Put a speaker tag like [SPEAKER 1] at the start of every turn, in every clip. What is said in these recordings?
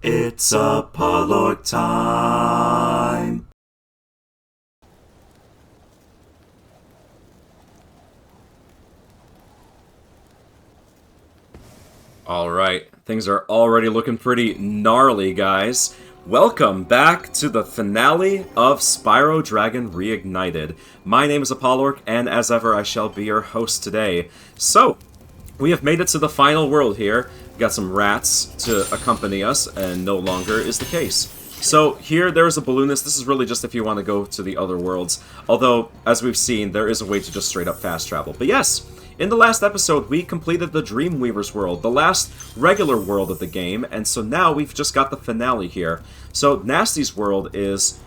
[SPEAKER 1] It's Apollorc time! Alright, things are already looking pretty gnarly, guys. Welcome back to the finale of Spyro Dragon Reignited. My name is Apollorc, and as ever, I shall be your host today. So, we have made it to the final world here. Got some rats to accompany us, and no longer is the case. So here, there is a balloonist. This is really just if you want to go to the other worlds. Although, as we've seen, there is a way to just straight up fast travel. But yes, in the last episode, we completed the Dreamweaver's world, the last regular world of the game, and so now we've just got the finale here. So Gnasty's world is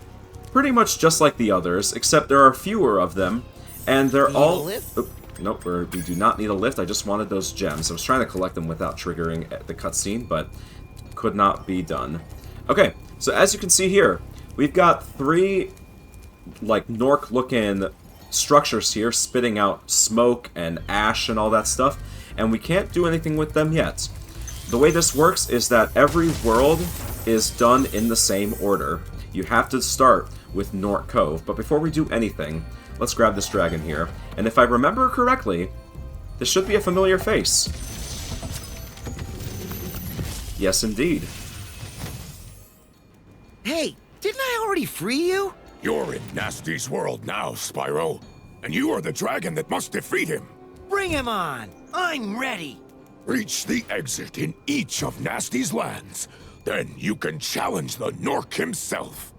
[SPEAKER 1] pretty much just like the others, except there are fewer of them, and they're all... Nope, we do not need a lift. I just wanted those gems. I was trying to collect them without triggering the cutscene, but could not be done. Okay, so as you can see here, we've got three, like, Gnorc-looking structures here, spitting out smoke and ash and all that stuff, and we can't do anything with them yet. The way this works is that every world is done in the same order. You have to start with Gnorc Cove, but before we do anything, let's grab this dragon here. And if I remember correctly, this should be a familiar face. Yes, indeed.
[SPEAKER 2] Hey, didn't I already free you?
[SPEAKER 3] You're in Gnasty's world now, Spyro. And you are the dragon that must defeat him.
[SPEAKER 2] Bring him on! I'm ready!
[SPEAKER 3] Reach the exit in each of Gnasty's lands. Then you can challenge the Gnorc himself.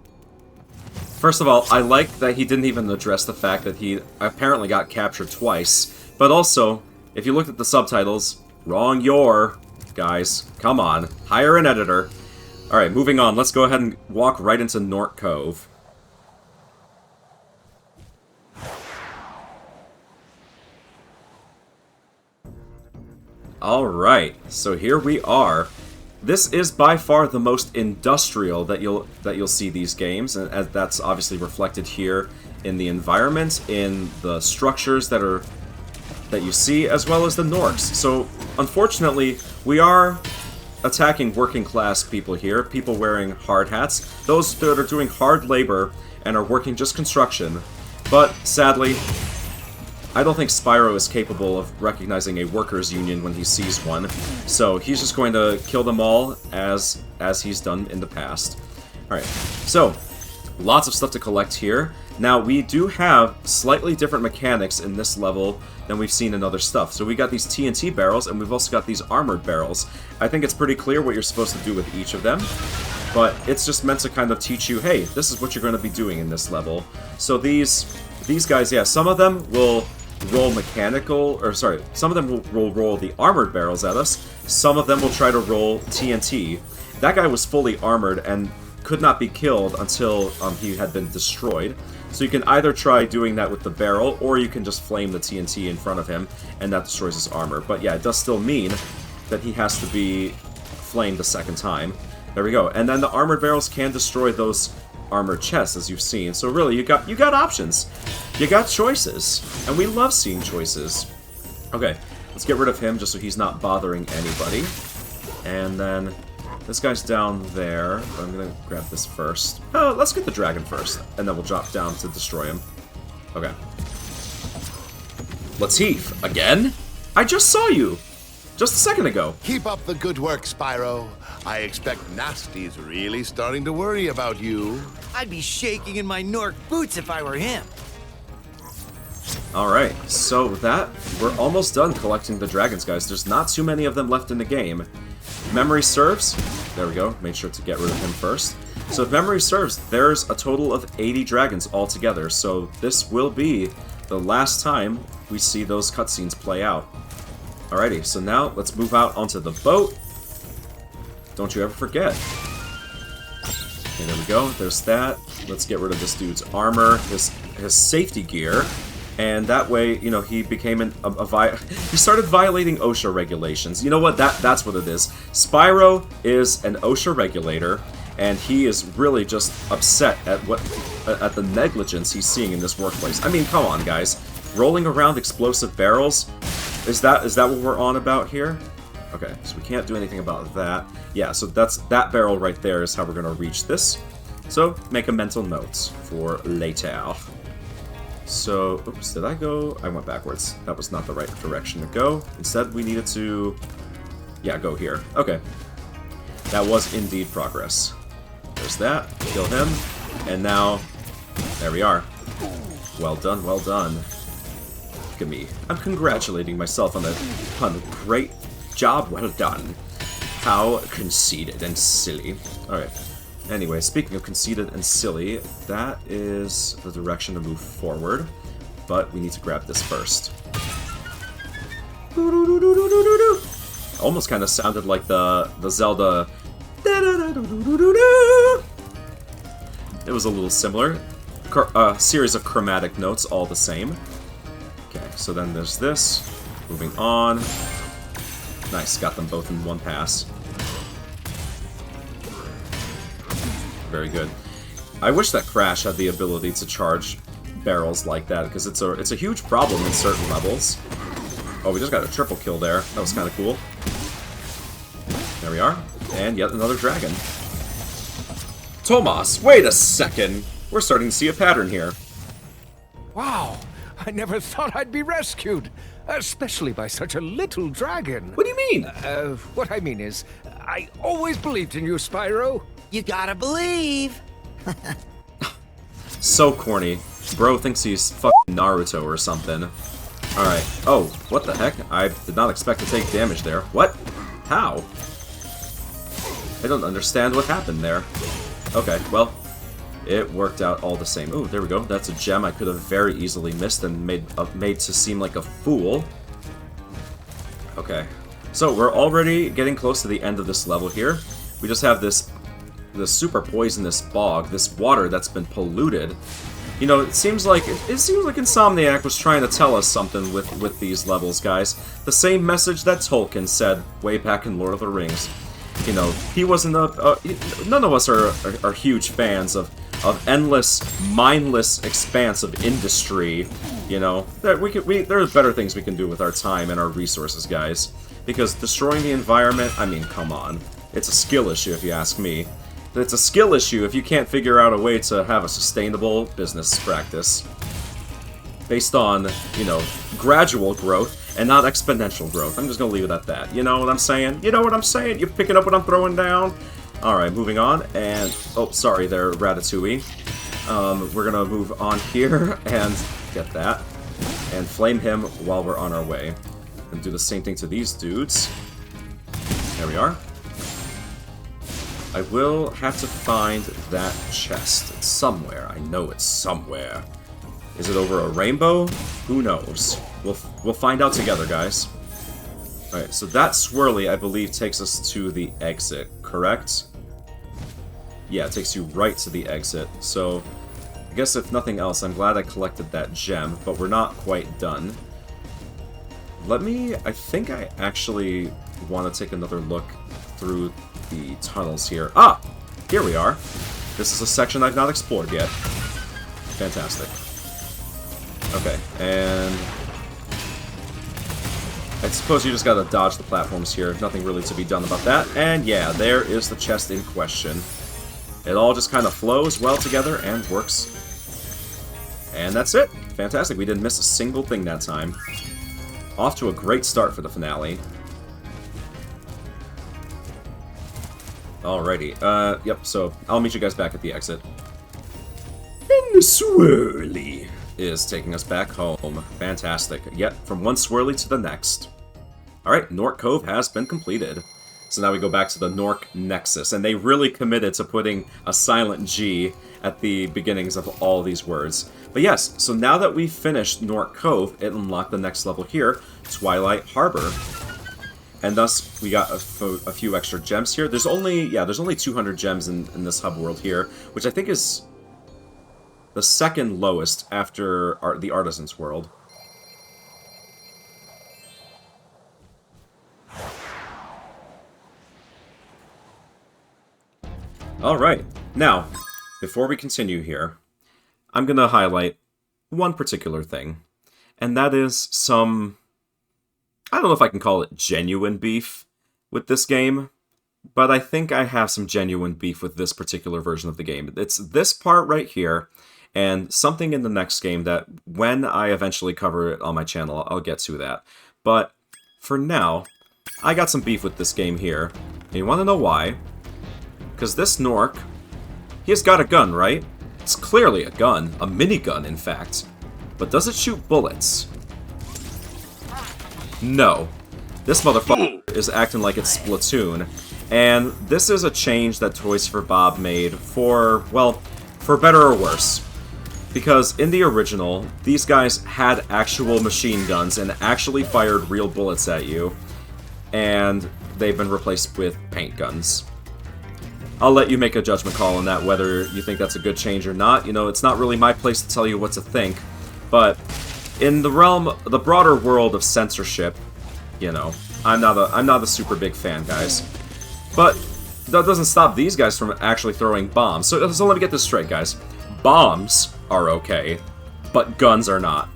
[SPEAKER 1] First of all, I like that he didn't even address the fact that he apparently got captured twice. But also, if you looked at the subtitles, wrong your, guys. Come on, hire an editor. Alright, moving on. Let's go ahead and walk right into Gnorc Cove. Alright, so here we are. This is by far the most industrial that you'll see these games, and that's obviously reflected here in the environment, in the structures that you see, as well as the Gnorcs. So, unfortunately, we are attacking working class people here, people wearing hard hats, those that are doing hard labor and are working just construction. But sadly, I don't think Spyro is capable of recognizing a workers' union when he sees one, so he's just going to kill them all as he's done in the past. Alright, so, lots of stuff to collect here. Now, we do have slightly different mechanics in this level than we've seen in other stuff. So we got these TNT barrels, and we've also got these armored barrels. I think it's pretty clear what you're supposed to do with each of them, but it's just meant to kind of teach you, hey, this is what you're going to be doing in this level. So these guys, yeah, some of them will roll some of them will roll the armored barrels at us, some of them will try to roll TNT. That guy was fully armored and could not be killed until he had been destroyed. So you can either try doing that with the barrel, or you can just flame the TNT in front of him, and that destroys his armor. But yeah, it does still mean that he has to be flamed a second time. There we go. And then the armored barrels can destroy those armored chests, as you've seen. So really, you got options. You got choices. And we love seeing choices. Okay, let's get rid of him just so he's not bothering anybody. And then this guy's down there. I'm gonna grab this first. Oh, let's get the dragon first, and then we'll drop down to destroy him. Okay. Lateef, again? I just saw you! Just a second ago.
[SPEAKER 4] Keep up the good work, Spyro. I expect Gnasty's really starting to worry about you.
[SPEAKER 2] I'd be shaking in my Gnorc boots if I were him.
[SPEAKER 1] Alright, so with that, we're almost done collecting the dragons, guys. There's not too many of them left in the game. Memory serves. There we go. Made sure to get rid of him first. So if memory serves, there's a total of 80 dragons altogether. So this will be the last time we see those cutscenes play out. Alrighty, so now let's move out onto the boat. Don't you ever forget. Okay, there we go. There's that. Let's get rid of this dude's armor, his safety gear. And that way, you know, he became he started violating OSHA regulations. You know what? That's what it is. Spyro is an OSHA regulator, and he is really just upset at the negligence he's seeing in this workplace. I mean, come on, guys. Rolling around explosive barrels? Is that what we're on about here? Okay, so we can't do anything about that. Yeah, so that barrel right there is how we're going to reach this. So, make a mental note for later. So, oops, did I go? I went backwards. That was not the right direction to go. Instead, we needed to, yeah, go here. Okay. That was indeed progress. There's that. Kill him. And now, there we are. Well done, well done. Look at me. I'm congratulating myself on a great job well done. How conceited and silly. Alright. Anyway, speaking of conceited and silly, that is the direction to move forward. But we need to grab this first. Almost kind of sounded like the Zelda. It was a little similar. A series of chromatic notes, all the same. Okay, so then there's this. Moving on. Nice, got them both in one pass. Very good. I wish that Crash had the ability to charge barrels like that, because it's a huge problem in certain levels. Oh, we just got a triple kill there. That was kind of cool. There we are. And yet another dragon. Tomas, wait a second! We're starting to see a pattern here.
[SPEAKER 5] Wow, I never thought I'd be rescued, especially by such a little dragon.
[SPEAKER 1] What do you mean?
[SPEAKER 5] What I mean is, I always believed in you, Spyro.
[SPEAKER 2] You gotta believe.
[SPEAKER 1] So corny. Bro thinks he's fucking Naruto or something. Alright. Oh, what the heck? I did not expect to take damage there. What? How? I don't understand what happened there. Okay, well, it worked out all the same. Oh, there we go. That's a gem I could have very easily missed and made to seem like a fool. Okay. So, we're already getting close to the end of this level here. We just have this super poisonous bog, this water that's been polluted. You know, it seems like Insomniac was trying to tell us something with these levels, guys. The same message that Tolkien said way back in Lord of the Rings. You know, he wasn't none of us are huge fans of endless, mindless expanse of industry. You know, there's better things we can do with our time and our resources, guys. Because destroying the environment, I mean, come on. It's a skill issue, if you ask me. It's a skill issue if you can't figure out a way to have a sustainable business practice. Based on, you know, gradual growth and not exponential growth. I'm just gonna leave it at that. You know what I'm saying? You know what I'm saying? You picking up what I'm throwing down? Alright, moving on, and... Oh, sorry there, Ratatouille. We're gonna move on here and get that. And flame him while we're on our way. And do the same thing to these dudes. There we are. I will have to find that chest. It's somewhere. I know it's somewhere. Is it over a rainbow? Who knows? We'll find out together, guys. Alright, so that swirly, I believe, takes us to the exit, correct? Yeah, it takes you right to the exit. So, I guess if nothing else, I'm glad I collected that gem, but we're not quite done. I think I actually want to take another look through the tunnels here. Ah! Here we are. This is a section I've not explored yet. Fantastic. Okay, and... I suppose you just gotta dodge the platforms here. Nothing really to be done about that. And yeah, there is the chest in question. It all just kind of flows well together and works. And that's it. Fantastic. We didn't miss a single thing that time. Off to a great start for the finale. Alrighty. Yep, so I'll meet you guys back at the exit. And the swirly is taking us back home. Fantastic. Yet, from one swirly to the next. Alright, Gnorc Cove has been completed. So now we go back to the Gnorc Nexus, and they really committed to putting a silent G at the beginnings of all these words. But yes, so now that we've finished Gnorc Cove, it unlocked the next level here, Twilight Harbor. And thus, we got a few extra gems here. There's only 200 gems in this hub world here, which I think is the second lowest after the Artisan's world. Alright, now, before we continue here, I'm going to highlight one particular thing, and that is some... I don't know if I can call it genuine beef, with this game, but I think I have some genuine beef with this particular version of the game. It's this part right here, and something in the next game that, when I eventually cover it on my channel, I'll get to that. But for now, I got some beef with this game here. And you want to know why? Because this Gnorc, he has got a gun, right? It's clearly a gun. A minigun, in fact. But does it shoot bullets? No. This motherfucker is acting like it's Splatoon. And this is a change that Toys for Bob made for, well, for better or worse. Because in the original, these guys had actual machine guns and actually fired real bullets at you. And they've been replaced with paint guns. I'll let you make a judgment call on that, whether you think that's a good change or not. You know, it's not really my place to tell you what to think. But in the realm, the broader world of censorship, you know, I'm not a super big fan, guys. But that doesn't stop these guys from actually throwing bombs. So let me get this straight, guys. Bombs are okay, but guns are not.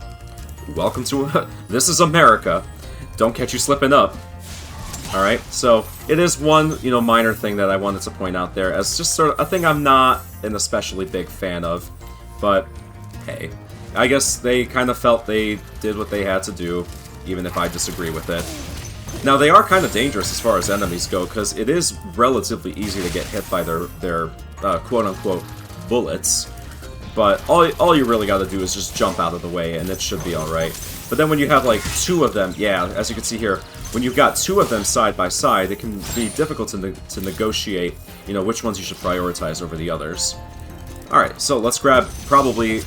[SPEAKER 1] Welcome to this is America. Don't catch you slipping up. All right, so it is one, you know, minor thing that I wanted to point out there as just sort of a thing I'm not an especially big fan of. But hey, I guess they kind of felt they did what they had to do, even if I disagree with it. Now, they are kind of dangerous as far as enemies go, because it is relatively easy to get hit by their quote-unquote bullets. But all you really got to do is just jump out of the way, and it should be alright. But then when you have, like, two of them, yeah, as you can see here, when you've got two of them side by side, it can be difficult to negotiate, you know, which ones you should prioritize over the others. Alright, so let's grab probably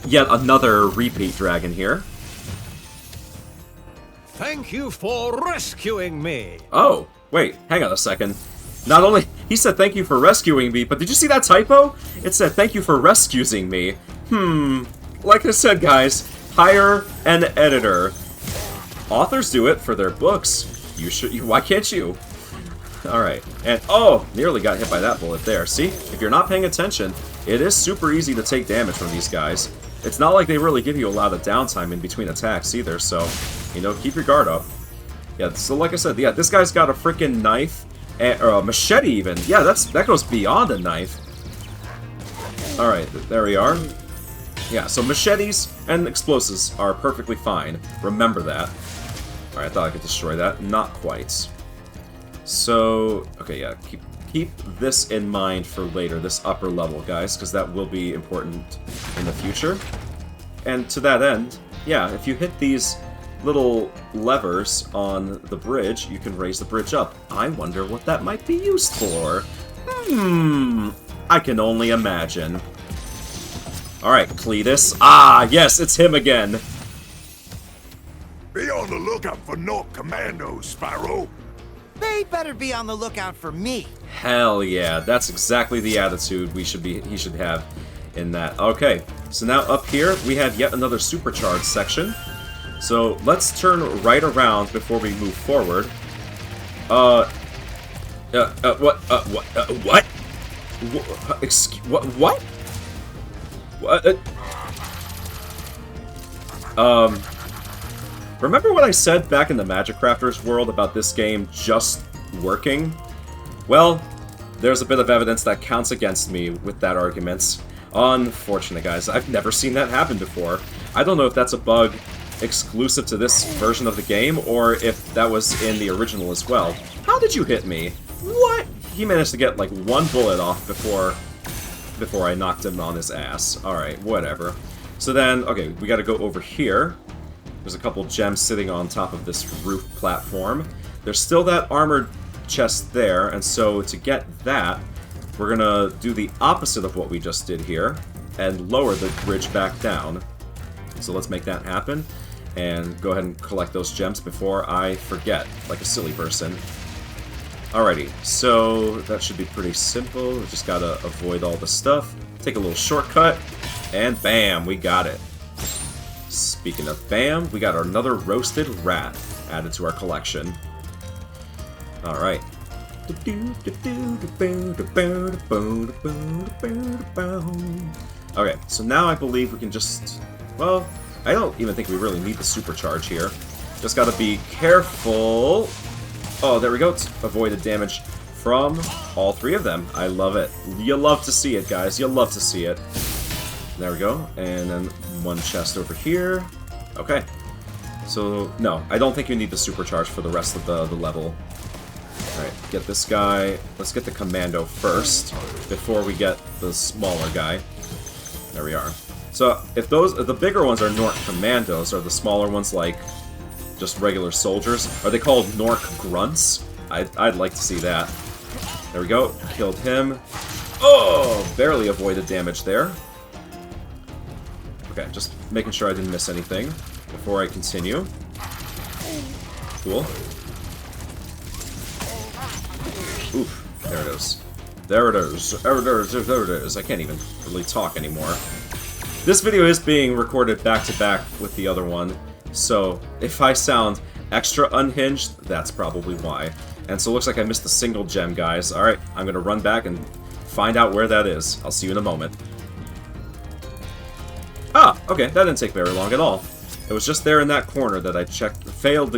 [SPEAKER 1] yet another repeat dragon here.
[SPEAKER 5] Thank you for rescuing me.
[SPEAKER 1] Oh, wait, hang on a second. Not only, he said thank you for rescuing me, but did you see that typo? It said thank you for rescuing me. Like I said, guys, hire an editor. Authors do it for their books. You should, why can't you? Alright, and oh, nearly got hit by that bullet there. See, if you're not paying attention, it is super easy to take damage from these guys. It's not like they really give you a lot of downtime in between attacks either, so, you know, keep your guard up. Yeah, so like I said, yeah, this guy's got a freaking knife, or a machete even. Yeah, that goes beyond a knife. Alright, there we are. Yeah, so machetes and explosives are perfectly fine. Remember that. Alright, I thought I could destroy that. Not quite. So, okay, yeah, keep this in mind for later, this upper level, guys, because that will be important in the future. And to that end, yeah, if you hit these little levers on the bridge, you can raise the bridge up. I wonder what that might be used for. I can only imagine. Alright, Cletus. Ah, yes, it's him again.
[SPEAKER 3] Be on the lookout for Gnorc commandos, Spyro.
[SPEAKER 2] They better be on the lookout for me.
[SPEAKER 1] Hell yeah, that's exactly the attitude he should have in that. Okay, so now up here we have yet another supercharged section. So let's turn right around before we move forward. What? Excuse, what? Remember what I said back in the Magic Crafters world about this game just working? Well, there's a bit of evidence that counts against me with that argument. Unfortunate, guys. I've never seen that happen before. I don't know if that's a bug exclusive to this version of the game, or if that was in the original as well. How did you hit me? What? He managed to get, like, one bullet off before I knocked him on his ass. Alright, whatever. So then, okay, we gotta go over here. There's a couple gems sitting on top of this roof platform. There's still that armored chest there, and so to get that, we're gonna do the opposite of what we just did here, and lower the bridge back down. So let's make that happen, and go ahead and collect those gems before I forget, like a silly person. Alrighty, so that should be pretty simple. We just gotta avoid all the stuff, take a little shortcut, and bam, we got it. Speaking of bam, we got another roasted rat added to our collection. Alright. Okay, so now I believe we can just... Well, I don't even think we really need the supercharge here. Just gotta be careful Oh, there we go. It's avoided damage from all three of them. I love it. You love to see it, guys. You love to see it. There we go. And then one chest over here. Okay. So, no, I don't think you need the supercharge for the rest of the level. Alright, get this guy. Let's get the commando first, before we get the smaller guy. There we are. So, if the bigger ones are Gnorc commandos, are the smaller ones like just regular soldiers? Are they called Gnorc grunts? I'd like to see that. There we go. Killed him. Oh! Barely avoided damage there. Okay, just making sure I didn't miss anything before I continue. Cool. Oof. There it is. There it is. There it is. There it is. I can't even really talk anymore. This video is being recorded back-to-back with the other one, so if I sound extra unhinged, that's probably why. And so it looks like I missed a single gem, guys. Alright, I'm gonna run back and find out where that is. I'll see you in a moment. Ah, okay, that didn't take very long at all. It was just there in that corner that I failed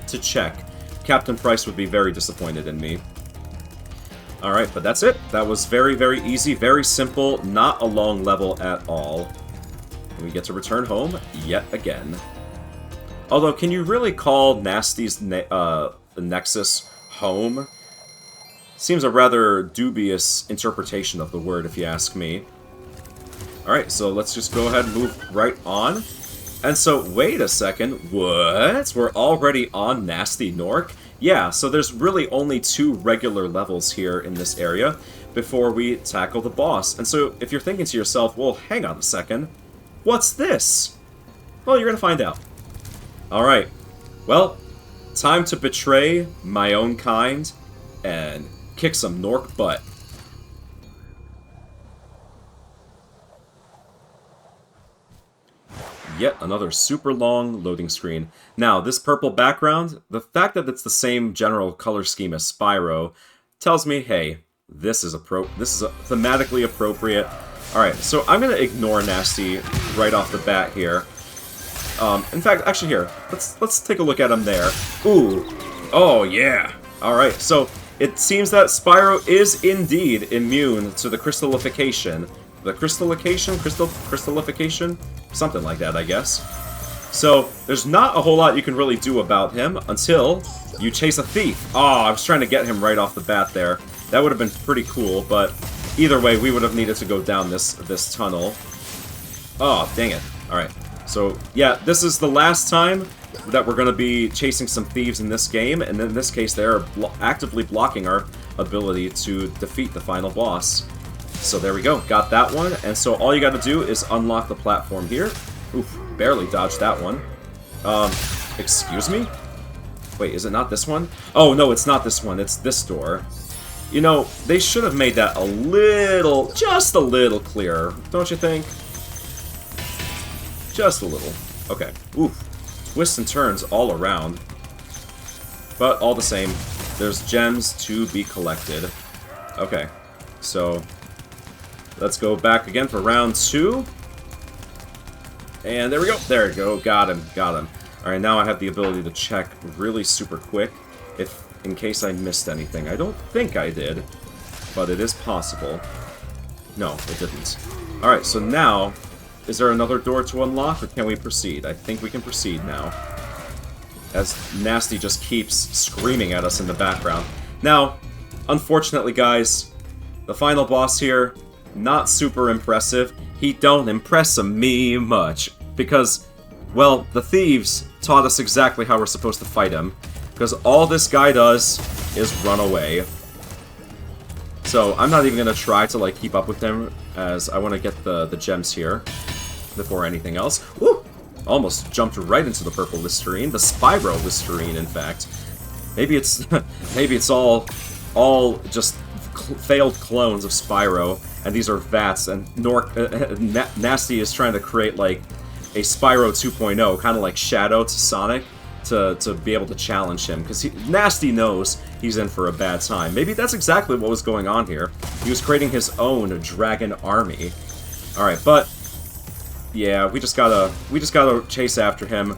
[SPEAKER 1] to check. Captain Price would be very disappointed in me. Alright, but that's it. That was very, very easy, very simple, not a long level at all. And we get to return home yet again. Although, can you really call Gnasty's Nexus home? Seems a rather dubious interpretation of the word, if you ask me. Alright, so let's just go ahead and move right on. And so, wait a second, what? We're already on Gnasty Gnorc? Yeah, so there's really only 2 regular levels here in this area before we tackle the boss. And so, if you're thinking to yourself, well, hang on a second, what's this? Well, you're gonna find out. Alright, well, time to betray my own kind and kick some Gnorc butt. Yet another super long loading screen. Now, this purple background, the fact that it's the same general color scheme as Spyro, tells me, hey, this is thematically appropriate. Alright, so I'm gonna ignore Gnasty right off the bat here. In fact, actually here, let's take a look at him there. Ooh, oh yeah. Alright, so it seems that Spyro is indeed immune to the crystallification. The crystallification? Something like that, I guess. So, there's not a whole lot you can really do about him until you chase a thief. Oh, I was trying to get him right off the bat there. That would have been pretty cool, but either way, we would have needed to go down this tunnel. Oh, dang it. Alright, so, yeah, this is the last time that we're going to be chasing some thieves in this game, and in this case, they're actively blocking our ability to defeat the final boss. So there we go, got that one, and so all you gotta do is unlock the platform here. Oof, barely dodged that one. Excuse me? Wait, is it not this one? Oh, no, it's not this one, it's this door. You know, they should have made that just a little clearer, don't you think? Just a little. Okay, oof. Twists and turns all around. But all the same, there's gems to be collected. Okay, so let's go back again for round 2. And there we go. There we go. Got him. Got him. Alright, now I have the ability to check really super quick in case I missed anything. I don't think I did, but it is possible. No, it didn't. Alright, so now, is there another door to unlock, or can we proceed? I think we can proceed now. As Gnasty just keeps screaming at us in the background. Now, unfortunately, guys, the final boss here, not super impressive. He don't impress me much, because, well, the thieves taught us exactly how we're supposed to fight him, because all this guy does is run away. So I'm not even going to try to, like, keep up with him, as I want to get the gems here before anything else. Woo! Almost jumped right into the purple Listerine, the Spyro Listerine, in fact. Maybe it's all just failed clones of Spyro, and these are vats, and Gnasty is trying to create, like, a Spyro 2.0, kind of like Shadow to Sonic, to be able to challenge him, because Gnasty knows he's in for a bad time. Maybe that's exactly what was going on here. He was creating his own dragon army. Alright, but yeah, we just gotta chase after him,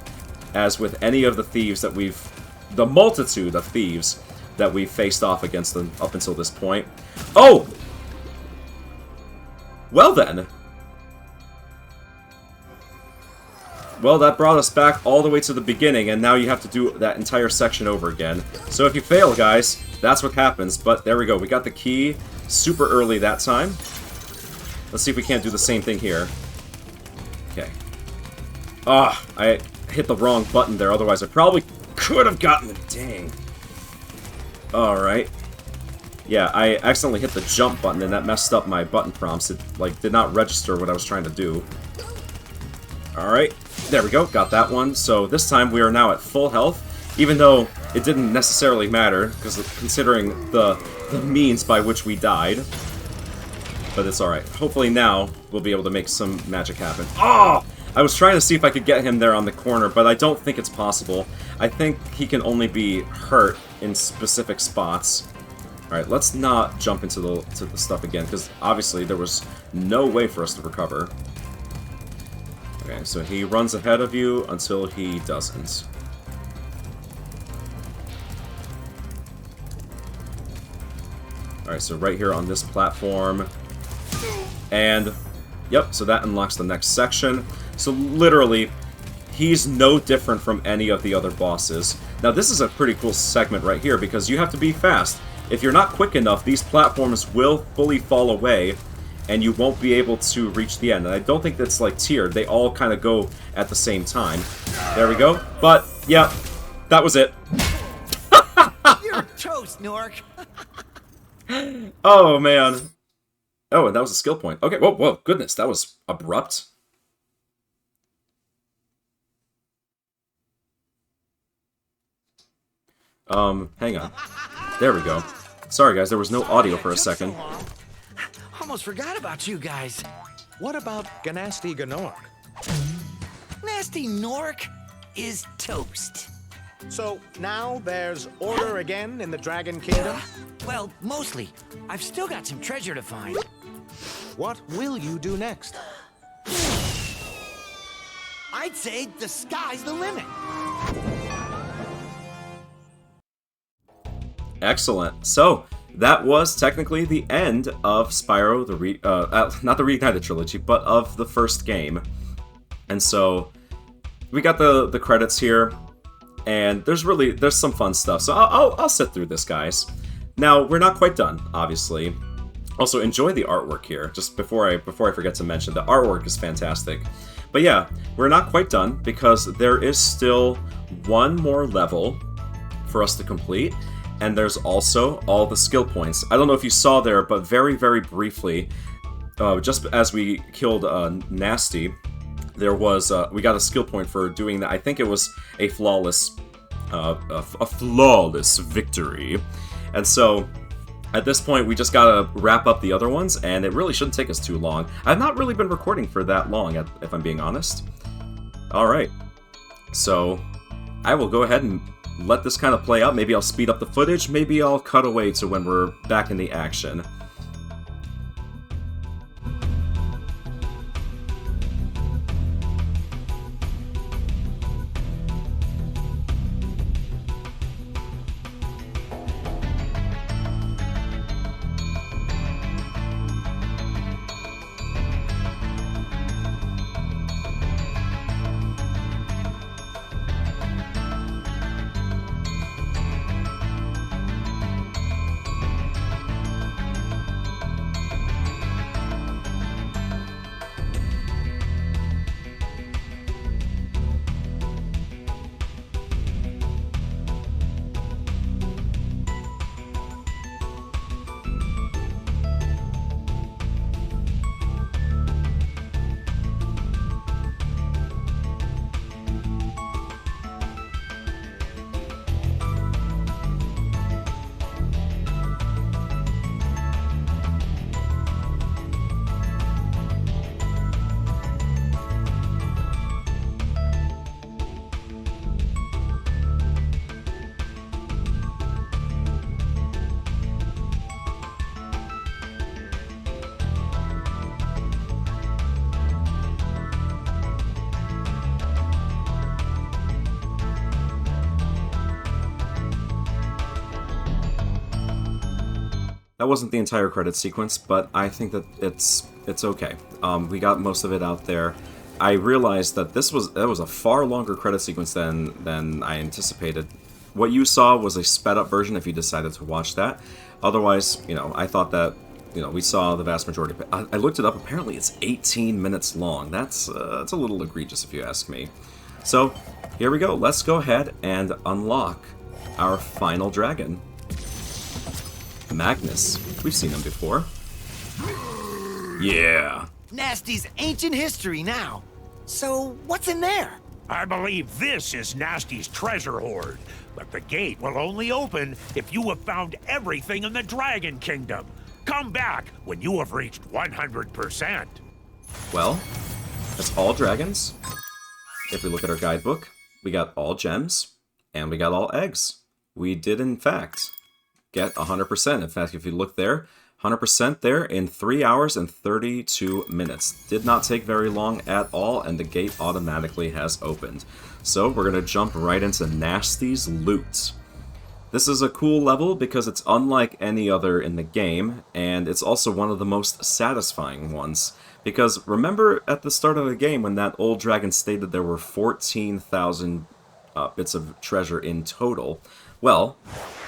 [SPEAKER 1] as with any of the thieves that we've the multitude of thieves that we faced off against them up until this point. Oh! Well then. Well, that brought us back all the way to the beginning, and now you have to do that entire section over again. So if you fail, guys, that's what happens. But there we go. We got the key super early that time. Let's see if we can't do the same thing here. Okay. Ah, I hit the wrong button there. Otherwise, I probably could have gotten it. Dang. Alright. Yeah, I accidentally hit the jump button, and that messed up my button prompts. It, like, did not register what I was trying to do. Alright. There we go, got that one. So this time we are now at full health, even though it didn't necessarily matter, because considering the means by which we died. But it's alright. Hopefully now we'll be able to make some magic happen. Oh! I was trying to see if I could get him there on the corner, but I don't think it's possible. I think he can only be hurt in specific spots. Alright, let's not jump into the stuff again, because obviously there was no way for us to recover. Okay, so he runs ahead of you until he doesn't. Alright, so right here on this platform. And, yep, so that unlocks the next section. So literally, he's no different from any of the other bosses. Now this is a pretty cool segment right here, because you have to be fast. If you're not quick enough, these platforms will fully fall away, and you won't be able to reach the end. And I don't think that's, like, tiered. They all kind of go at the same time. There we go. But, yeah, that was it.
[SPEAKER 2] You're toast, Gnorc.
[SPEAKER 1] Oh, man. Oh, and that was a skill point. Okay, whoa, goodness, that was abrupt. Hang on. There we go. Sorry, guys, there was no audio for a second.
[SPEAKER 2] Almost forgot about you guys.
[SPEAKER 5] What about Gnasty Gnorc?
[SPEAKER 2] Gnasty Gnorc is toast.
[SPEAKER 6] So now there's order again in the Dragon Kingdom?
[SPEAKER 2] Well, mostly. I've still got some treasure to find.
[SPEAKER 6] What will you do next?
[SPEAKER 2] I'd say the sky's the limit.
[SPEAKER 1] Excellent. So, that was technically the end of Spyro, not the Reignited Trilogy, but of the first game. And so, we got the credits here, and there's some fun stuff. So I'll sit through this, guys. Now, we're not quite done, obviously. Also, enjoy the artwork here, just before I forget to mention, the artwork is fantastic. But yeah, we're not quite done, because there is still one more level for us to complete. And there's also all the skill points. I don't know if you saw there, but very, very briefly, just as we killed Gnasty, there was we got a skill point for doing that. I think it was a flawless victory. And so at this point, we just gotta wrap up the other ones, and it really shouldn't take us too long. I've not really been recording for that long, if I'm being honest. All right, so I will go ahead and let this kind of play out. Maybe I'll speed up the footage, maybe I'll cut away to when we're back in the action. That wasn't the entire credit sequence, but I think that it's okay. We got most of it out there. I realized that that was a far longer credit sequence than I anticipated. What you saw was a sped up version if you decided to watch that. Otherwise, you know, I thought that, you know, we saw the vast majority of it. I looked it up. Apparently, it's 18 minutes long. That's a little egregious if you ask me. So here we go. Let's go ahead and unlock our final dragon. Magnus. We've seen him before. Yeah.
[SPEAKER 2] Gnasty's ancient history now. So, what's in there?
[SPEAKER 7] I believe this is Gnasty's treasure hoard, but the gate will only open if you have found everything in the Dragon Kingdom. Come back when you have reached 100%.
[SPEAKER 1] Well, that's all dragons. If we look at our guidebook, we got all gems, and we got all eggs. We did, in fact, get 100%. In fact, if you look there, 100% there in 3 hours and 32 minutes. Did not take very long at all, and the gate automatically has opened. So we're going to jump right into Gnasty's loot. This is a cool level because it's unlike any other in the game, and it's also one of the most satisfying ones. Because remember at the start of the game when that old dragon stated there were 14,000 bits of treasure in total? Well,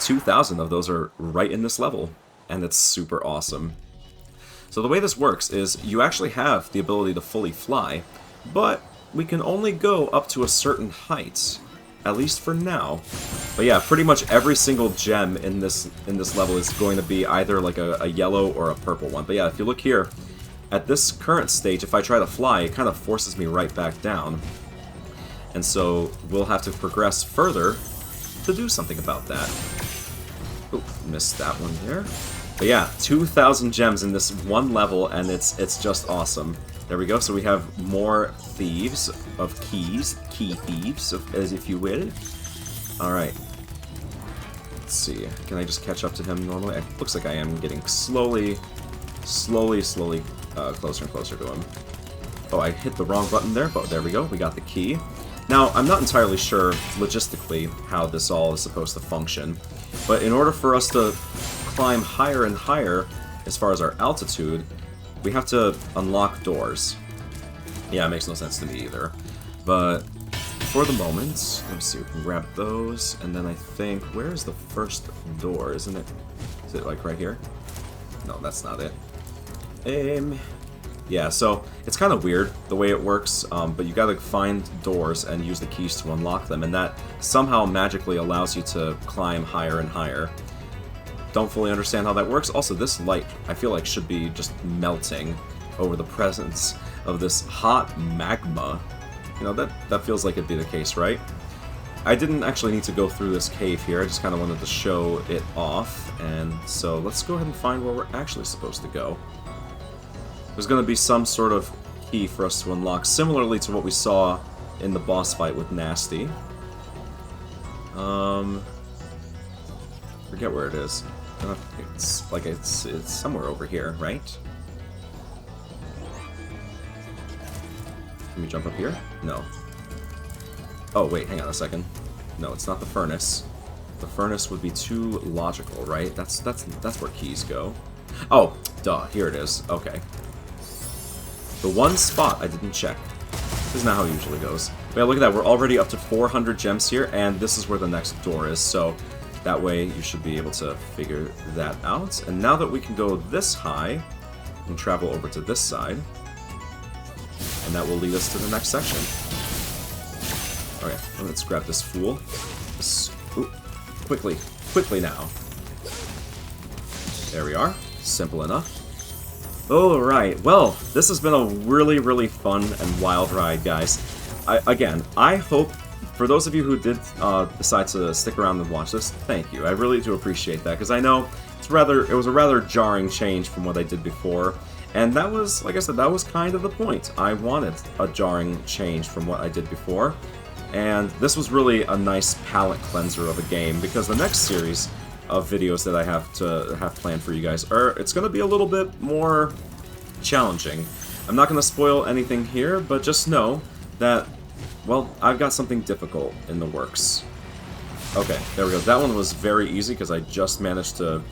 [SPEAKER 1] 2,000 of those are right in this level, and it's super awesome. So the way this works is you actually have the ability to fully fly, but we can only go up to a certain height, at least for now. But yeah, pretty much every single gem in this level is going to be either like a yellow or a purple one. But yeah, if you look here, at this current stage, if I try to fly, it kind of forces me right back down. And so we'll have to progress further to do something about that. Oh, missed that one there. But yeah, 2,000 gems in this one level, and it's just awesome. There we go, so we have more thieves of keys, key thieves, as if you will. Alright. Let's see, can I just catch up to him normally? It looks like I am getting slowly closer and closer to him. Oh, I hit the wrong button there, but there we go, we got the key. Now, I'm not entirely sure, logistically, how this all is supposed to function, but in order for us to climb higher and higher, as far as our altitude, we have to unlock doors. Yeah, it makes no sense to me either. But for the moment, let me see, we can grab those, and then I think, where's the first door, isn't it? Is it like right here? No, that's not it. Yeah, so it's kind of weird the way it works, but you gotta find doors and use the keys to unlock them, and that somehow magically allows you to climb higher and higher. Don't fully understand how that works. Also, this light, I feel like, should be just melting over the presence of this hot magma. You know, that feels like it'd be the case, right? I didn't actually need to go through this cave here, I just kind of wanted to show it off, and so let's go ahead and find where we're actually supposed to go. There's going to be some sort of key for us to unlock, similarly to what we saw in the boss fight with Gnasty. Forget where it is. It's like it's somewhere over here, right? Can we jump up here? No. Oh wait, hang on a second. No, it's not the furnace. The furnace would be too logical, right? That's where keys go. Oh, duh, here it is. Okay. The one spot I didn't check. This is not how it usually goes. But yeah, look at that, we're already up to 400 gems here, and this is where the next door is, so that way you should be able to figure that out. And now that we can go this high, we can travel over to this side, and that will lead us to the next section. Okay, let's grab this fool. Ooh, quickly now. There we are, simple enough. Alright, well, this has been a really fun and wild ride, guys. I hope, for those of you who did decide to stick around and watch this, thank you. I really do appreciate that, because I know it was a rather jarring change from what I did before, and that was, like I said, that was kind of the point. I wanted a jarring change from what I did before, and this was really a nice palate cleanser of a game, because the next series of videos that I have planned for you guys it's going to be a little bit more challenging. I'm not going to spoil anything here, but just know that, well, I've got something difficult in the works. Okay, there we go. That one was very easy because I just managed to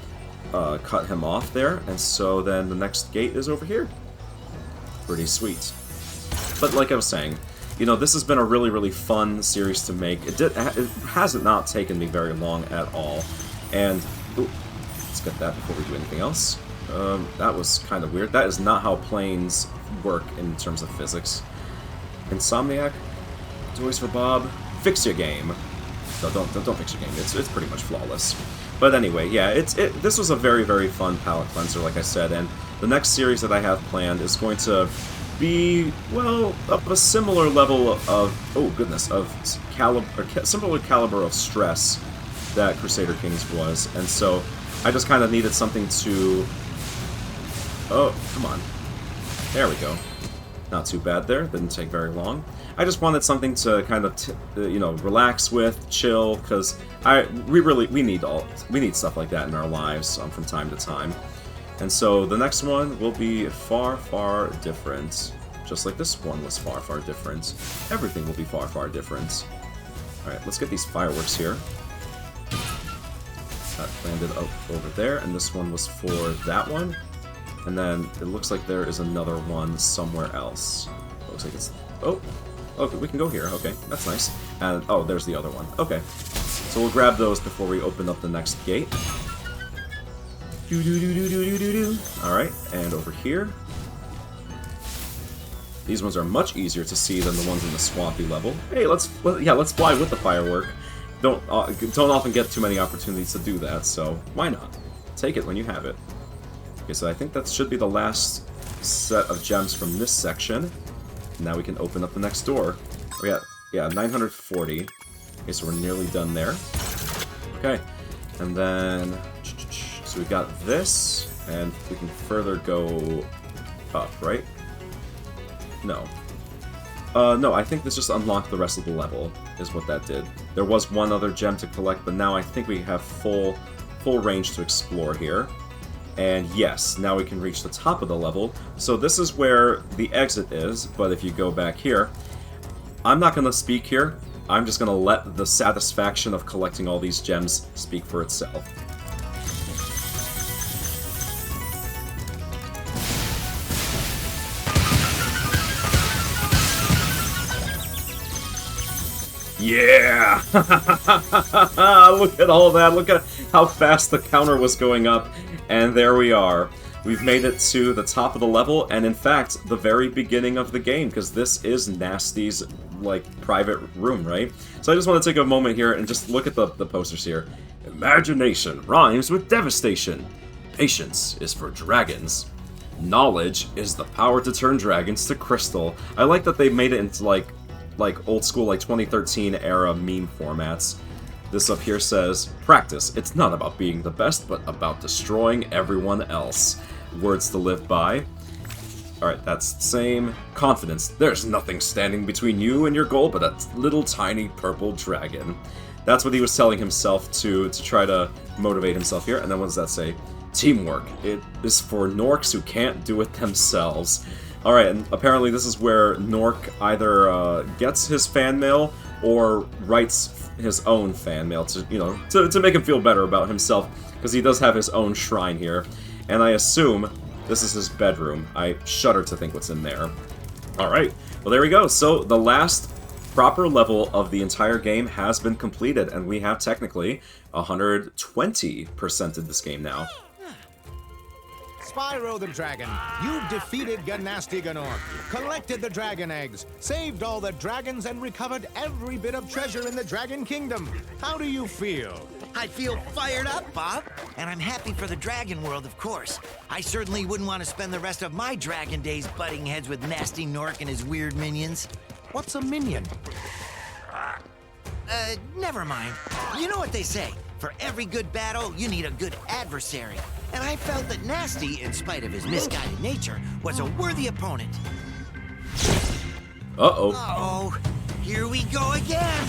[SPEAKER 1] cut him off there, and so then the next gate is over here. Pretty sweet. But like I was saying, you know, this has been a really, really fun series to make. It hasn't not taken me very long at all. And, ooh, let's get that before we do anything else. That was kind of weird. That is not how planes work in terms of physics. Insomniac, Toys for Bob, fix your game. No, don't fix your game. It's pretty much flawless. But anyway, yeah, this was a very, very fun palette cleanser, like I said, and the next series that I have planned is going to be, well, of a similar level of, oh goodness, of similar caliber of stress that Crusader Kings was, and so I just kind of needed something to, oh, come on, there we go. Not too bad there, didn't take very long. I just wanted something to kind of, you know, relax with, chill, because we need stuff like that in our lives from time to time. And so the next one will be far, far different. Just like this one was far, far different. Everything will be far, far different. Alright, let's get these fireworks here. That landed up over there, and this one was for that one. And then it looks like there is another one somewhere else. Looks like it's... Oh! Okay, we can go here. Okay, that's nice. And, oh, there's the other one. Okay. So we'll grab those before we open up the next gate. Alright, and over here. These ones are much easier to see than the ones in the swampy level. Hey, let's fly with the firework. Don't often get too many opportunities to do that, so why not? Take it when you have it. Okay, so I think that should be the last set of gems from this section. Now we can open up the next door. We got, yeah, 940. Okay, so we're nearly done there. Okay, and then... So we got this, and we can further go up, right? No. No, I think this just unlocked the rest of the level, is what that did. There was one other gem to collect, but now I think we have full range to explore here. And yes, now we can reach the top of the level. So this is where the exit is, but if you go back here, I'm not going to speak here. I'm just going to let the satisfaction of collecting all these gems speak for itself. Yeah! Look at all that. Look at how fast the counter was going up. And there we are. We've made it to the top of the level, and in fact, the very beginning of the game, because this is Gnasty's, like, private room, right? So I just want to take a moment here and just look at the posters here. Imagination rhymes with devastation. Patience is for dragons. Knowledge is the power to turn dragons to crystal. I like that they made it into, like old school, like 2013 era meme formats. This up here says, practice, it's not about being the best, but about destroying everyone else. Words to live by. Alright, that's the same. Confidence, there's nothing standing between you and your goal but a little tiny purple dragon. That's what he was telling himself to try to motivate himself here. And then what does that say? Teamwork, it is for Gnorcs who can't do it themselves. Alright, and apparently this is where Gnorc either gets his fan mail or writes his own fan mail to, you know, to make him feel better about himself, because he does have his own shrine here. And I assume this is his bedroom. I shudder to think what's in there. Alright, well there we go. So the last proper level of the entire game has been completed, and we have technically 120%ed this game now.
[SPEAKER 6] Spyro the Dragon, you defeated Gnasty Gnorc, collected the dragon eggs, saved all the dragons, and recovered every bit of treasure in the Dragon Kingdom. How do you feel?
[SPEAKER 2] I feel fired up, Bob. And I'm happy for the dragon world, of course. I certainly wouldn't want to spend the rest of my dragon days butting heads with Gnasty Gnorc and his weird minions.
[SPEAKER 6] What's a minion?
[SPEAKER 2] Never mind. You know what they say. For every good battle, you need a good adversary. And I felt that Gnasty, in spite of his misguided nature, was a worthy opponent.
[SPEAKER 1] Uh-oh.
[SPEAKER 2] Uh-oh. Here we go again!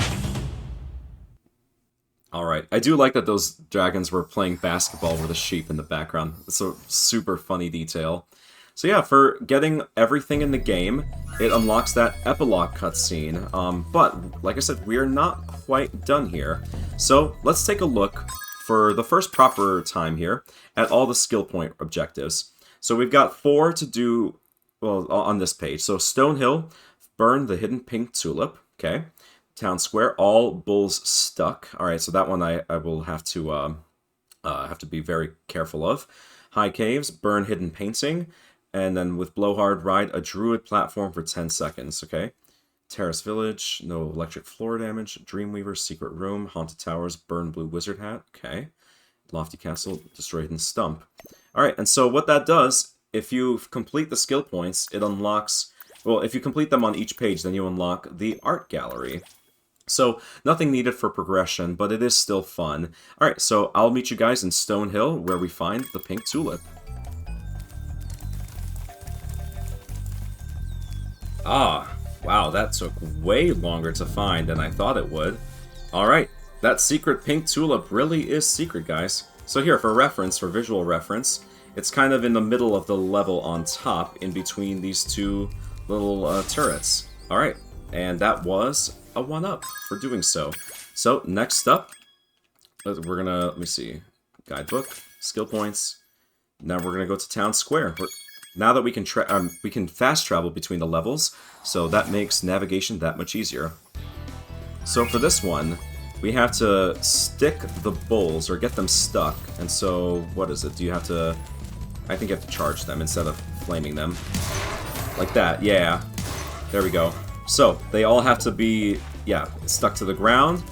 [SPEAKER 1] Alright, I do like that those dragons were playing basketball with a sheep in the background. It's a super funny detail. So yeah, for getting everything in the game, it unlocks that Epilogue cutscene. But, like I said, we are not quite done here. So, let's take a look for the first proper time here at all the skill point objectives. So we've got 4 to do, well, on this page. So Stonehill, burn the hidden pink tulip. Okay. Town Square, all bulls stuck. All right, so that one I will have to be very careful of. High Caves, burn hidden painting. And then with Blowhard, ride a druid platform for 10 seconds. Okay. Terrace Village, no electric floor damage. Dreamweaver, secret room. Haunted Towers, burn blue wizard hat. Okay. Lofty Castle, destroy hidden stump. Alright, and so what that does, if you complete the skill points, it unlocks... Well, if you complete them on each page, then you unlock the art gallery. So, nothing needed for progression, but it is still fun. Alright, so I'll meet you guys in Stonehill, where we find the pink tulip. Ah, wow, that took way longer to find than I thought it would. Alright, that secret pink tulip really is secret, guys. So here, for reference, for visual reference, it's kind of in the middle of the level on top, in between these two little turrets. Alright, and that was a 1-up for doing so. So, next up, we're gonna, let me see, guidebook, skill points. Now we're gonna go to Town Square. Now that we can fast travel between the levels, so that makes navigation that much easier. So for this one, we have to stick the bulls, or get them stuck. And so, what is it? Do you have to... I think you have to charge them instead of flaming them. Like that, yeah. There we go. So, they all have to be, yeah, stuck to the ground,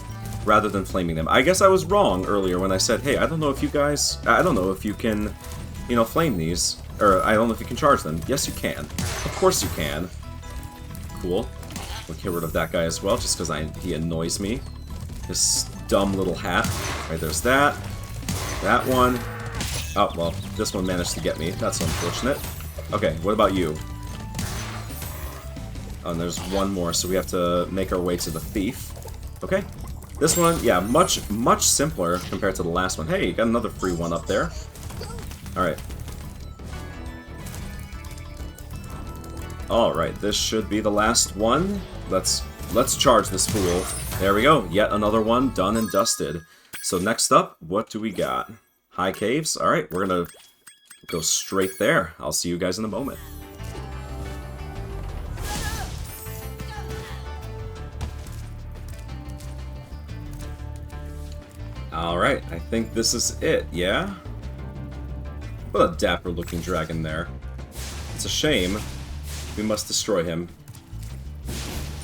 [SPEAKER 1] rather than flaming them. I guess I was wrong earlier when I said, hey, I don't know if you guys... I don't know if you can, you know, flame these. Or, I don't know if you can charge them. Yes, you can. Of course you can. Cool. We'll get rid of that guy as well, just because he annoys me. This dumb little hat. Right, there's that. That one. Oh, well, this one managed to get me. That's unfortunate. Okay, what about you? Oh, and there's one more, so we have to make our way to the thief. Okay. This one, yeah, much simpler compared to the last one. Hey, you got another free one up there. Alright. Alright, this should be the last one. Let's charge this fool. There we go. Yet another one done and dusted. So next up, what do we got? High Caves. Alright, we're gonna go straight there. I'll see you guys in a moment. Alright, I think this is it, yeah? What a dapper looking dragon there. It's a shame. We must destroy him.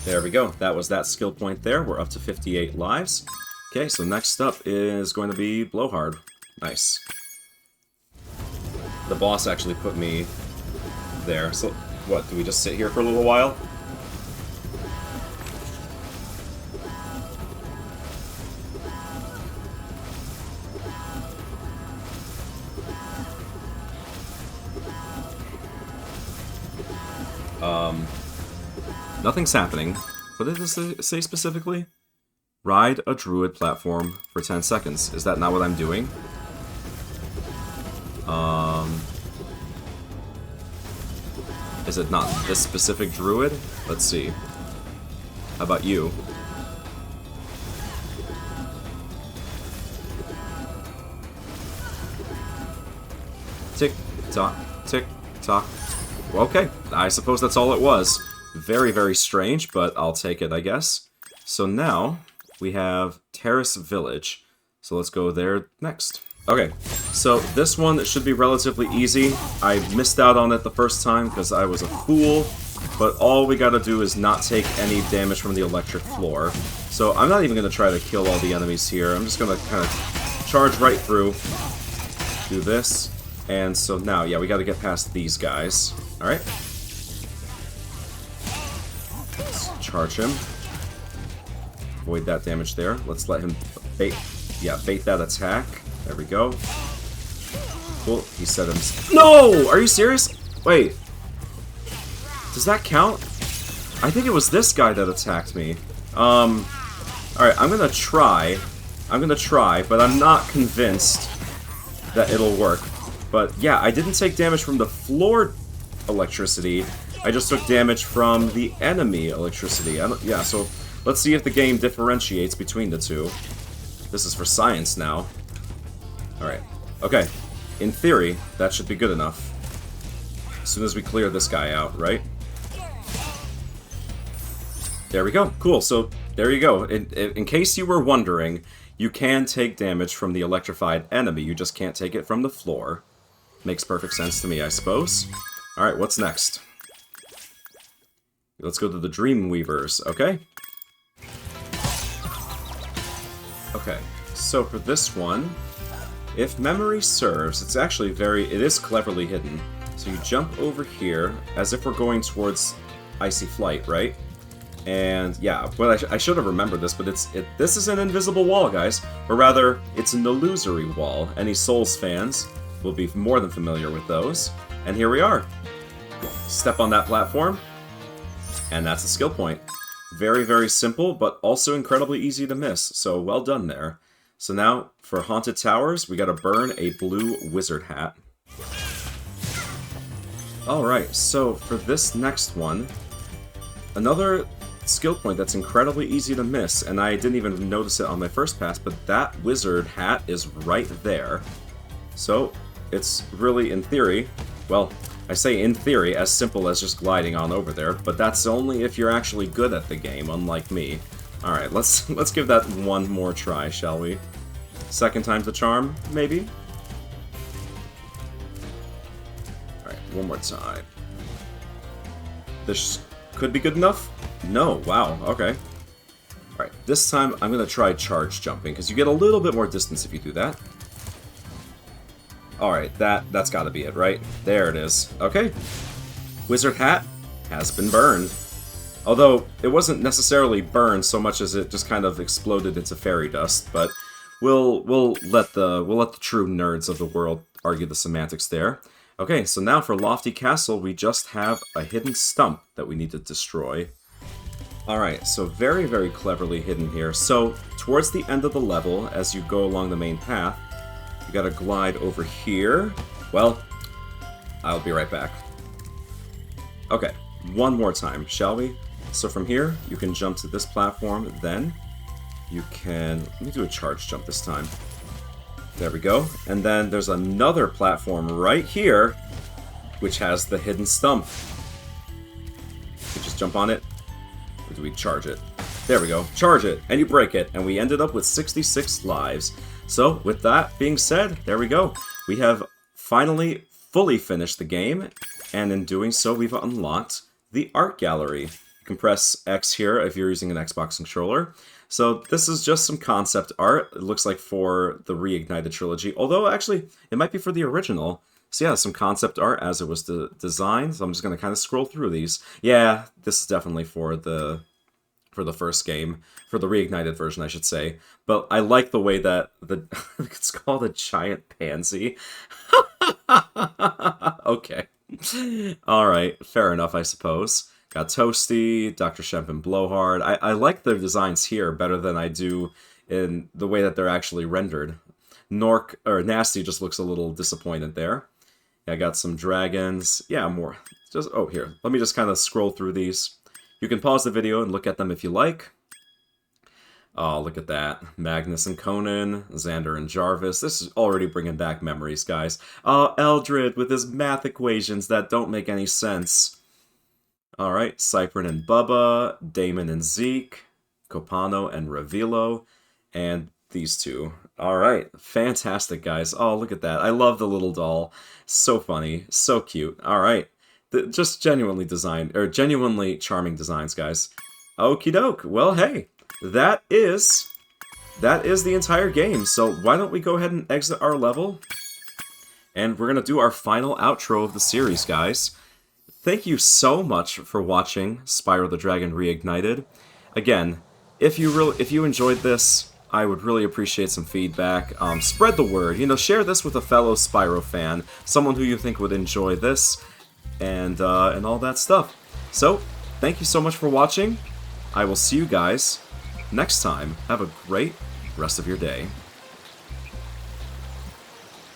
[SPEAKER 1] There we go. That was that skill point there. We're up to 58 lives. Okay, so next up is going to be Blowhard. Nice. The boss actually put me there. So, what, do we just sit here for a little while? Nothing's happening. What did this say specifically? Ride a druid platform for 10 seconds. Is that not what I'm doing? Is it not this specific druid? Let's see. How about you? Tick tock, tick tock. Okay, I suppose that's all it was. Very, very strange, but I'll take it, I guess. So now, we have Terrace Village. So let's go there next. Okay, so this one should be relatively easy. I missed out on it the first time because I was a fool. But all we gotta do is not take any damage from the electric floor. So I'm not even gonna try to kill all the enemies here. I'm just gonna kind of charge right through. Do this. And so now, yeah, we gotta get past these guys. Alright. Let's charge him. Avoid that damage there. Let's let him bait that attack. There we go. Cool. He set him. No! Are you serious? Wait. Does that count? I think it was this guy that attacked me. Alright, I'm gonna try, but I'm not convinced that it'll work. But yeah, I didn't take damage from the floor electricity. I just took damage from the enemy electricity. Yeah, so let's see if the game differentiates between the two. This is for science now. Alright. Okay. In theory, that should be good enough. As soon as we clear this guy out, right? There we go. Cool. So, there you go. In case you were wondering, you can take damage from the electrified enemy. You just can't take it from the floor. Makes perfect sense to me, I suppose. Alright, what's next? Let's go to the Dreamweavers, okay? Okay, so for this one, if memory serves, it's actually it is cleverly hidden. So you jump over here, as if we're going towards Icy Flight, right? And yeah, well, I should have remembered this, but this is an invisible wall, guys. Or rather, it's an illusory wall. Any Souls fans will be more than familiar with those. And here we are. Step on that platform, and that's a skill point. Very, very simple, but also incredibly easy to miss, so well done there. So now, for Haunted Towers, we gotta burn a blue wizard hat. Alright, so for this next one, another skill point that's incredibly easy to miss, and I didn't even notice it on my first pass, but that wizard hat is right there. So, it's really, in theory, well, I say in theory, as simple as just gliding on over there, but that's only if you're actually good at the game, unlike me. Alright, let's give that one more try, shall we? Second time's the charm, maybe? Alright, one more time. This could be good enough? No, wow, okay. Alright, this time I'm gonna try charge jumping, because you get a little bit more distance if you do that. Alright, that's gotta be it, right? There it is. Okay. Wizard hat has been burned. Although, it wasn't necessarily burned so much as it just kind of exploded into fairy dust, but we'll let the true nerds of the world argue the semantics there. Okay, so now for Lofty Castle, we just have a hidden stump that we need to destroy. Alright, so very, very cleverly hidden here. So, towards the end of the level, as you go along the main path, you gotta glide over here. Well, I'll be right back. Okay, one more time, shall we? So from here, you can jump to this platform, then you can... Let me do a charge jump this time. There we go. And then there's another platform right here, which has the hidden stump. We just jump on it, or do we charge it? There we go, charge it, and you break it, and we ended up with 66 lives. So, with that being said, there we go. We have finally fully finished the game, and in doing so, we've unlocked the art gallery. You can press X here if you're using an Xbox controller. So, this is just some concept art. It looks like for the Reignited Trilogy, although actually, it might be for the original. So yeah, some concept art as it was designed. So I'm just going to kind of scroll through these. Yeah, this is definitely for the first game, for the Reignited version, I should say. But I like the way that it's called a giant pansy. Okay. Alright, fair enough, I suppose. Got Toasty, Dr. Shemp, and Blowhard. I like the designs here better than I do in the way that they're actually rendered. Gnorc, or Gnasty, just looks a little disappointed there. I got some dragons. Yeah, more. Just, oh, here. Let me just kind of scroll through these. You can pause the video and look at them if you like. Oh, look at that. Magnus and Conan, Xander and Jarvis. This is already bringing back memories, guys. Oh, Eldred with his math equations that don't make any sense. Alright, Cyprin and Bubba, Damon and Zeke, Copano and Ravilo, and these two. Alright, fantastic, guys. Oh, look at that. I love the little doll. So funny, so cute. Alright. Just genuinely charming designs, guys. Okie doke. Well, hey, that is the entire game. So why don't we go ahead and exit our level? And we're gonna do our final outro of the series, guys. Thank you so much for watching Spyro the Dragon Reignited. Again, if you enjoyed this, I would really appreciate some feedback. Spread the word. You know, share this with a fellow Spyro fan, someone who you think would enjoy this. And all that stuff. So, thank you so much for watching. I will see you guys next time. Have a great rest of your day.